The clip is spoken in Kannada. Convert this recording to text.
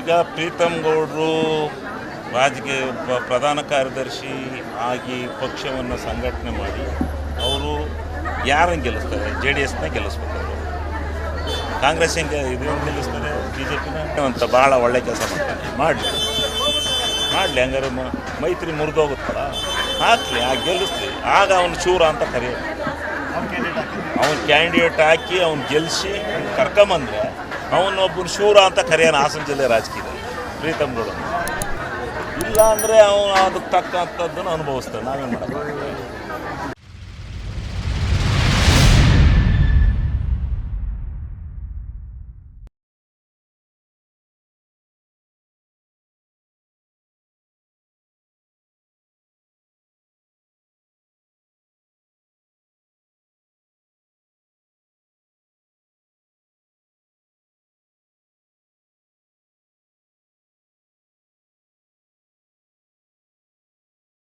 ಈಗ ಪ್ರೀತಮ್ ಗೌಡರು ರಾಜಕೀಯ ಪ್ರಧಾನ ಕಾರ್ಯದರ್ಶಿ ಆಗಿ ಪಕ್ಷವನ್ನು ಸಂಘಟನೆ ಮಾಡಿ ಅವರು ಯಾರನ್ನು ಗೆಲ್ಲಿಸ್ತಾರೆ? JDSನ ಗೆಲ್ಲಿಸ್ಬೇಕು. ಕಾಂಗ್ರೆಸ್ ಹೆಂಗೆ ಇದನ್ನು ಗೆಲ್ಲಿಸ್ತಾರೆ? BJPನ ಅಂತ ಭಾಳ ಒಳ್ಳೆ ಕೆಲಸ ಮಾಡ್ತಾನೆ, ಮಾಡಲಿ ಹಂಗಾರೆ ಮೈತ್ರಿ ಮುರಿದೋಗುತ್ತಲ್ಲ, ಹಾಕಲಿ, ಗೆಲ್ಲಿಸ್ಲಿ. ಆಗ ಅವನು ಚೂರ ಅಂತ ಕರೆಯೋದು. ಅವನು ಕ್ಯಾಂಡಿಡೇಟ್ ಹಾಕಿ ಅವ್ನು ಗೆಲ್ಲಿಸಿ ಕರ್ಕೊಂಬಂದ್ರೆ ಅವನೊಬ್ಬನು ಶೂರ ಅಂತ ಕರೆಯೋಣ ಹಾಸನ ಜಿಲ್ಲೆ ರಾಜಕೀಯದಲ್ಲಿ ಪ್ರೀತಮ್ ಗೌಡ. ಇಲ್ಲ ಅಂದರೆ ಅವನು ಅದಕ್ಕೆ ತಕ್ಕಂಥದ್ದನ್ನು ಅನುಭವಿಸ್ತಾನೆ. ನಾವೇನು ಮಾಡೋದು?